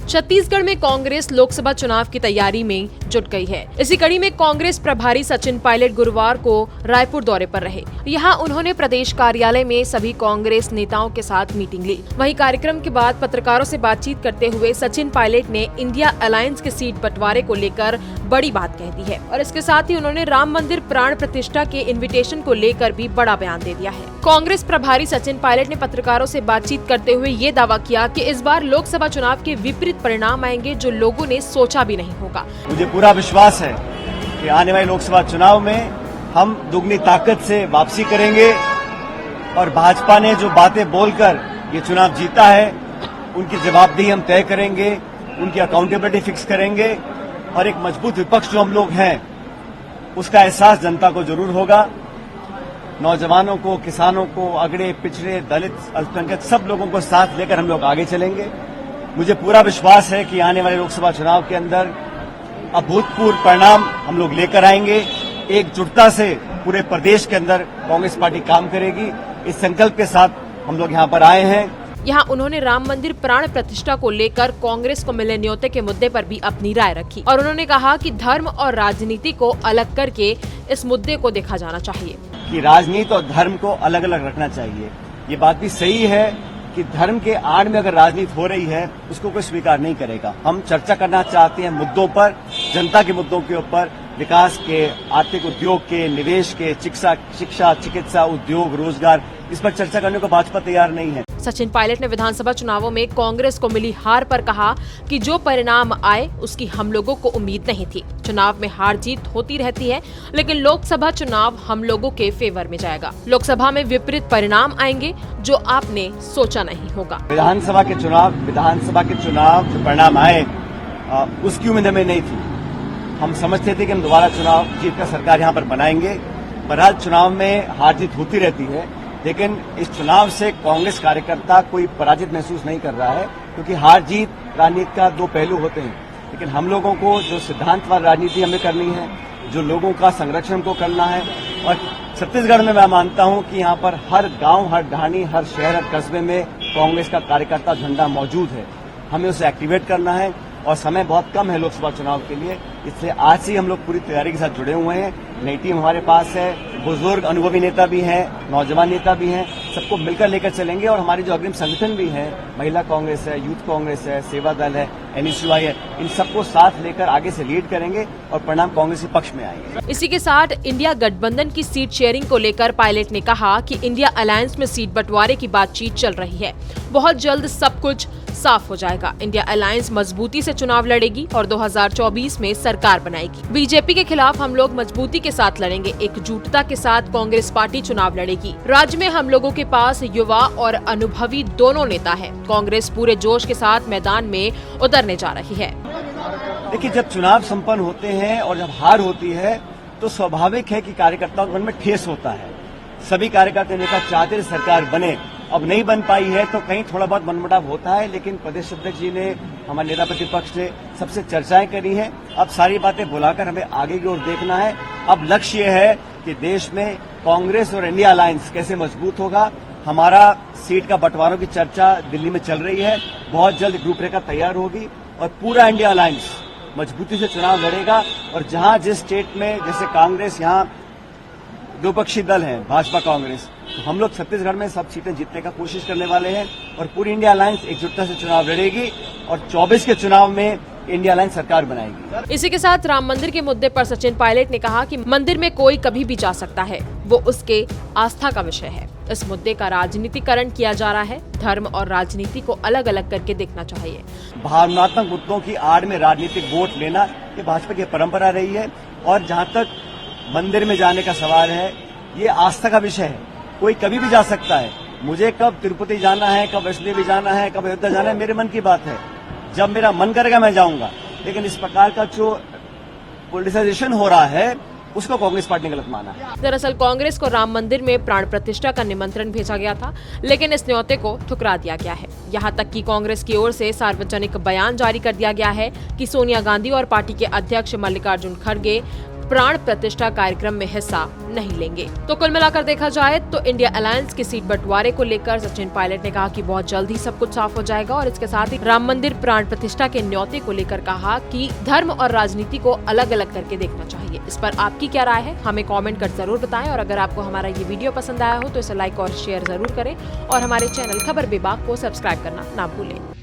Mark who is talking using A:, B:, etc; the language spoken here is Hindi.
A: छत्तीसगढ़ में कांग्रेस लोकसभा चुनाव की तैयारी में जुट गई है। इसी कड़ी में कांग्रेस प्रभारी सचिन पायलट गुरुवार को रायपुर दौरे पर रहे। यहां उन्होंने प्रदेश कार्यालय में सभी कांग्रेस नेताओं के साथ मीटिंग ली। वहीं कार्यक्रम के बाद पत्रकारों से बातचीत करते हुए सचिन पायलट ने इंडिया अलायंस के सीट बंटवारे को लेकर बड़ी बात कह दी है और इसके साथ ही उन्होंने राम मंदिर प्राण प्रतिष्ठा के इन्विटेशन को लेकर भी बड़ा बयान दे दिया है। कांग्रेस प्रभारी सचिन पायलट ने पत्रकारों से बातचीत करते हुए ये दावा किया कि इस बार लोकसभा चुनाव के विपरीत परिणाम आएंगे जो लोगों ने सोचा भी नहीं होगा।
B: मुझे पूरा विश्वास है कि आने वाले लोकसभा चुनाव में हम दुगनी ताकत से वापसी करेंगे और भाजपा ने जो बातें बोलकर ये चुनाव जीता है उनकी जवाबदेही हम तय करेंगे, उनकी अकाउंटेबिलिटी फिक्स करेंगे और एक मजबूत विपक्ष जो हम लोग हैं उसका एहसास जनता को जरूर होगा। नौजवानों को, किसानों को, अगड़े पिछड़े, दलित, अल्पसंख्यक सब लोगों को साथ लेकर हम लोग आगे चलेंगे। मुझे पूरा विश्वास है कि आने वाले लोकसभा चुनाव के अंदर अभूतपूर्व परिणाम हम लोग लेकर आएंगे। एकजुटता से पूरे प्रदेश के अंदर कांग्रेस पार्टी काम करेगी, इस संकल्प के साथ हम लोग यहाँ पर आए हैं।
A: यहाँ उन्होंने राम मंदिर प्राण प्रतिष्ठा को लेकर कांग्रेस को मिले न्योते के मुद्दे पर भी अपनी राय रखी और उन्होंने कहा कि धर्म और राजनीति को अलग करके इस मुद्दे को देखा जाना चाहिए
B: कि राजनीति और धर्म को अलग अलग रखना चाहिए। ये बात भी सही है कि धर्म के आड़ में अगर राजनीति हो रही है उसको कोई स्वीकार नहीं करेगा। हम चर्चा करना चाहते हैं मुद्दों पर, जनता के मुद्दों के ऊपर, विकास के, आर्थिक उद्योग के, निवेश के, शिक्षा, चिकित्सा, उद्योग, रोजगार, इस पर चर्चा करने को भाजपा तैयार नहीं है।
A: सचिन पायलट ने विधानसभा चुनावों में कांग्रेस को मिली हार पर कहा कि जो परिणाम आए उसकी हम लोगों को उम्मीद नहीं थी। चुनाव में हार जीत होती रहती है लेकिन लोकसभा चुनाव हम लोगों के फेवर में जाएगा। लोकसभा में विपरीत परिणाम आएंगे जो आपने सोचा नहीं होगा।
B: विधानसभा के चुनाव जो परिणाम आए उसकी उम्मीद हमें नहीं थी। हम समझते थे कि हम दोबारा चुनाव जीतकर सरकार यहाँ पर बनाएंगे। बहरहाल चुनाव में हार जीत होती रहती है लेकिन इस चुनाव से कांग्रेस कार्यकर्ता कोई पराजित महसूस नहीं कर रहा है क्योंकि हार जीत राजनीति का दो पहलू होते हैं। लेकिन हम लोगों को जो सिद्धांतवाद राजनीति हमें करनी है, जो लोगों का संरक्षण को करना है और छत्तीसगढ़ में मैं मानता हूं कि यहाँ पर हर गांव, हर ढाणी, हर शहर, हर कस्बे में कांग्रेस का कार्यकर्ता झंडा मौजूद है। हमें उसे एक्टिवेट करना है और समय बहुत कम है लोकसभा चुनाव के लिए, इसलिए आज से हम लोग पूरी तैयारी के साथ जुड़े हुए हैं। नई टीम हमारे पास है, बुजुर्ग अनुभवी नेता भी हैं, नौजवान नेता भी हैं, सबको मिलकर लेकर चलेंगे और हमारी जो अग्रिम संगठन भी है, महिला कांग्रेस है, यूथ कांग्रेस है, सेवा दल है, NSUI है, इन सबको साथ लेकर आगे से लीड करेंगे और परिणाम कांग्रेस के पक्ष में आएंगे।
A: इसी के साथ इंडिया गठबंधन की सीट शेयरिंग को लेकर पायलट ने कहा कि इंडिया अलायंस में सीट बंटवारे की बातचीत चल रही है, बहुत जल्द सब कुछ साफ हो जाएगा। इंडिया अलायंस मजबूती से चुनाव लड़ेगी और 2024 में सरकार बनाएगी। बीजेपी के खिलाफ हम लोग मजबूती के साथ लड़ेंगे। एकजुटता के साथ कांग्रेस पार्टी चुनाव लड़ेगी। राज्य में हम लोगों के पास युवा और अनुभवी दोनों नेता हैं। कांग्रेस पूरे जोश के साथ मैदान में उतरने जा रही है।
B: देखिए, जब चुनाव संपन्न होते हैं और जब हार होती है तो स्वाभाविक है कि कार्यकर्ताओं के मन में ठेस होता है। सभी कार्यकर्ता नेता चाहते हैं सरकार बने, अब नहीं बन पाई है तो कहीं थोड़ा बहुत मनमुटाव होता है, लेकिन प्रदेश अध्यक्ष जी ने, हमारे नेता प्रतिपक्ष ने सबसे चर्चाएं करी हैं। अब सारी बातें बुलाकर हमें आगे की ओर देखना है। अब लक्ष्य ये है कि देश में कांग्रेस और इंडिया अलायंस कैसे मजबूत होगा। हमारा सीट का बंटवारों की चर्चा दिल्ली में चल रही है, बहुत जल्द रूपरेखा तैयार होगी और पूरा इंडिया अलायंस मजबूती से चुनाव लड़ेगा। और जहां जिस स्टेट में, जैसे कांग्रेस यहाँ द्विपक्षीय दल है, भाजपा कांग्रेस, तो हम लोग छत्तीसगढ़ में सब सीटें जीतने का कोशिश करने वाले हैं और पूरी इंडिया अलायंस एकजुटता से चुनाव लड़ेगी और 24 के चुनाव में इंडिया अलायंस सरकार बनाएगी।
A: इसी के साथ राम मंदिर के मुद्दे पर सचिन पायलट ने कहा कि मंदिर में कोई कभी भी जा सकता है, वो उसके आस्था का विषय है। इस मुद्दे का राजनीतिकरण किया जा रहा है। धर्म और राजनीति को अलग अलग करके देखना चाहिए।
B: भावनात्मक मुद्दों की आड़ में राजनीतिक वोट लेना ये भाजपा की परंपरा रही है और जहां तक मंदिर में जाने का सवाल है, ये आस्था का विषय है। कोई कभी भी जा सकता है। मुझे कब तिरुपति जाना है, कब वैष्णो देवी जाना है, कब अयोध्या जाना है, मेरे मन की बात है। जब मेरा मन करेगा मैं जाऊंगा। लेकिन इस प्रकार का जो पॉलिटिसाइजेशन हो रहा है उसको कांग्रेस पार्टी ने गलत माना है।
A: दरअसल कांग्रेस को राम मंदिर में प्राण प्रतिष्ठा का निमंत्रण भेजा गया था, लेकिन इस न्योते को ठुकरा दिया गया है। यहाँ तक कि कांग्रेस की ओर से सार्वजनिक बयान जारी कर दिया गया है कि सोनिया गांधी और पार्टी के अध्यक्ष मल्लिकार्जुन खड़गे प्राण प्रतिष्ठा कार्यक्रम में हिस्सा नहीं लेंगे। तो कुल मिलाकर देखा जाए तो इंडिया अलायंस की सीट बंटवारे को लेकर सचिन पायलट ने कहा कि बहुत जल्द ही सब कुछ साफ हो जाएगा और इसके साथ ही राम मंदिर प्राण प्रतिष्ठा के न्योते को लेकर कहा कि धर्म और राजनीति को अलग अलग करके देखना चाहिए। इस पर आपकी क्या राय है, हमें कमेंट कर जरूर बताएं और अगर आपको हमारा ये वीडियो पसंद आया हो तो इसे लाइक और शेयर जरूर करें और हमारे चैनल खबर विभाग को सब्सक्राइब करना ना भूलें।